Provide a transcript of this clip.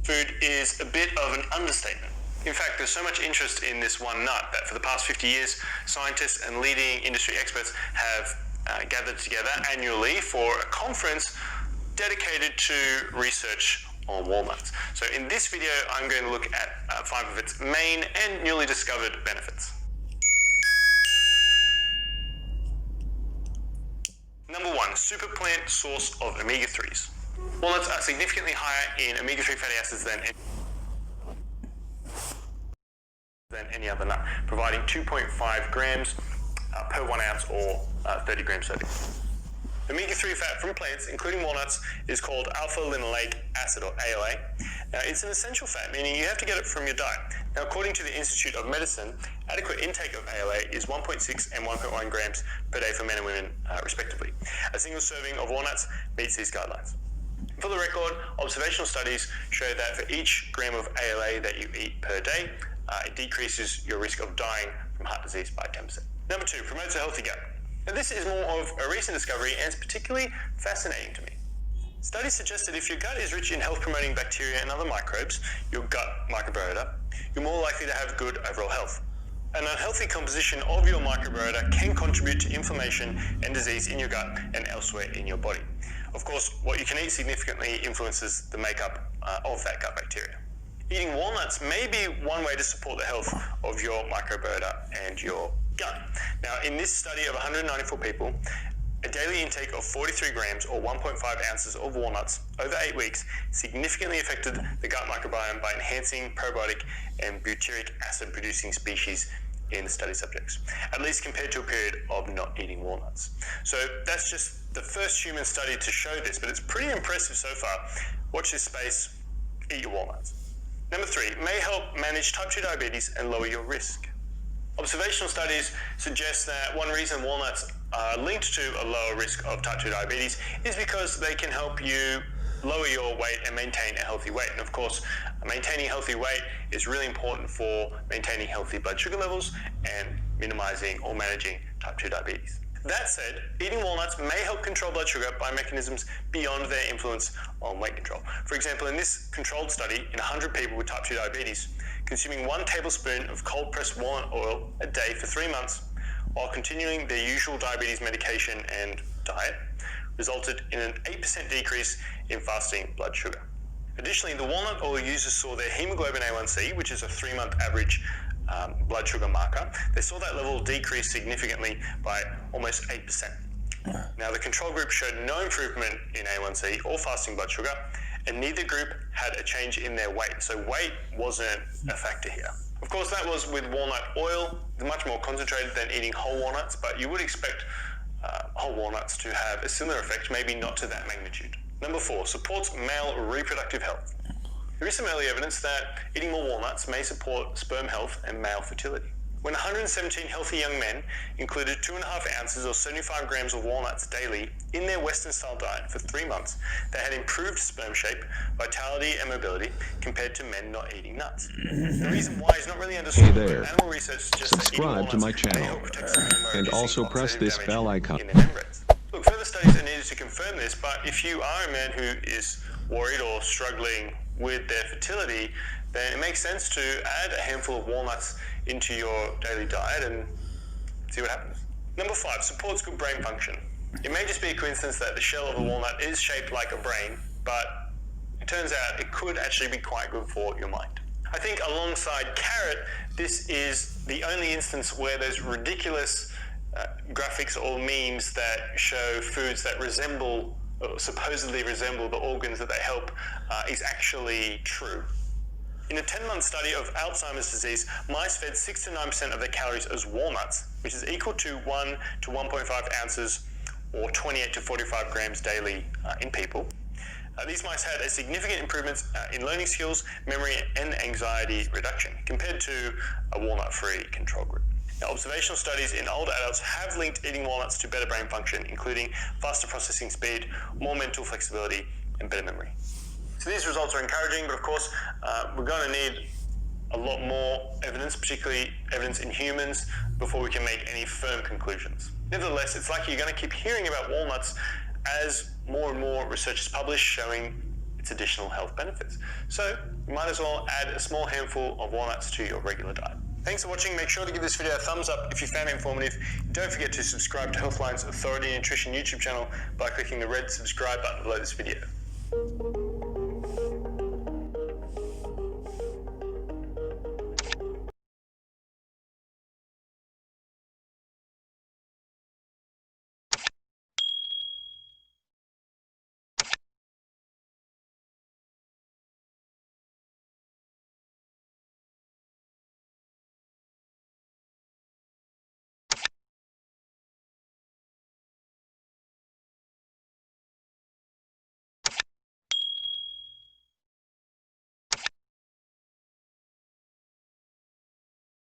food is a bit of an understatement. In fact, there's so much interest in this one nut that for the past 50 years, scientists and leading industry experts have gathered together annually for a conference dedicated to research on walnuts. So in this video, I'm going to look at 5 of its main and newly discovered benefits. Number 1, super plant source of omega-3s. Walnuts are significantly higher in omega-3 fatty acids than any other nut, providing 2.5 grams per 1 ounce or 30 grams serving. Omega-3 fat from plants, including walnuts, is called alpha-linoleic acid, or ALA. Now, it's an essential fat, meaning you have to get it from your diet. Now, according to the Institute of Medicine, adequate intake of ALA is 1.6 and 1.1 grams per day for men and women, respectively. A single serving of walnuts meets these guidelines. For the record, observational studies show that for each gram of ALA that you eat per day, it decreases your risk of dying from heart disease by 10%. Number 2, promotes a healthy gut. Now, this is more of a recent discovery and it's particularly fascinating to me. Studies suggest that if your gut is rich in health-promoting bacteria and other microbes, your gut microbiota, you're more likely to have good overall health. An unhealthy composition of your microbiota can contribute to inflammation and disease in your gut and elsewhere in your body. Of course, what you can eat significantly influences the makeup of that gut bacteria. Eating walnuts may be one way to support the health of your microbiota and your gut. Now, in this study of 194 people, a daily intake of 43 grams or 1.5 ounces of walnuts over 8 weeks significantly affected the gut microbiome by enhancing probiotic and butyric acid producing species in the study subjects, at least compared to a period of not eating walnuts. So that's just the first human study to show this, but it's pretty impressive so far. Watch this space, eat your walnuts. Number 3, may help manage type 2 diabetes and lower your risk. Observational studies suggest that one reason walnuts are linked to a lower risk of type 2 diabetes is because they can help you lower your weight and maintain a healthy weight. And of course, maintaining healthy weight is really important for maintaining healthy blood sugar levels and minimizing or managing type 2 diabetes. That said, eating walnuts may help control blood sugar by mechanisms beyond their influence on weight control. For example, in this controlled study in 100 people with type 2 diabetes, consuming 1 tablespoon of cold-pressed walnut oil a day for 3 months while continuing their usual diabetes medication and diet resulted in an 8% decrease in fasting blood sugar. Additionally, the walnut oil users saw their hemoglobin A1C, which is a 3-month average blood sugar marker, they saw that level decrease significantly by almost 8%. Now, the control group showed no improvement in A1C or fasting blood sugar, and neither group had a change in their weight. So weight wasn't a factor here. Of course, that was with walnut oil, much more concentrated than eating whole walnuts, but you would expect whole walnuts to have a similar effect, maybe not to that magnitude. Number 4, supports male reproductive health. There is some early evidence that eating more walnuts may support sperm health and male fertility. When 117 healthy young men included 2.5 ounces or 75 grams of walnuts daily in their Western-style diet for 3 months, they had improved sperm shape, vitality, and mobility compared to men not eating nuts. The reason why is not really understood. Hey there. Animal research suggests that eating Subscribe to my walnuts may channel help protect some of and also press this bell icon. in their membranes. Look, further studies are needed to confirm this, but if you are a man who is worried or struggling with their fertility, then it makes sense to add a handful of walnuts into your daily diet and see what happens. Number 5, supports good brain function. It may just be a coincidence that the shell of a walnut is shaped like a brain, but it turns out it could actually be quite good for your mind. I think alongside carrot, this is the only instance where there's ridiculous graphics or memes that show foods that resemble or supposedly resemble the organs that they help is actually true. In a 10-month study of Alzheimer's disease, mice fed 6 to 9% of their calories as walnuts, which is equal to 1 to 1.5 ounces or 28 to 45 grams daily in people. These mice had a significant improvement in learning skills, memory, and anxiety reduction compared to a walnut-free control group. Now, observational studies in older adults have linked eating walnuts to better brain function, including faster processing speed, more mental flexibility, and better memory. So these results are encouraging, but of course, we're going to need a lot more evidence, particularly evidence in humans, before we can make any firm conclusions. Nevertheless, it's likely you're going to keep hearing about walnuts as more and more research is published showing its additional health benefits. So you might as well add a small handful of walnuts to your regular diet. Thanks for watching. Make sure to give this video a thumbs up if you found it informative. Don't forget to subscribe to Healthline's Authority Nutrition YouTube channel by clicking the red subscribe button below this video.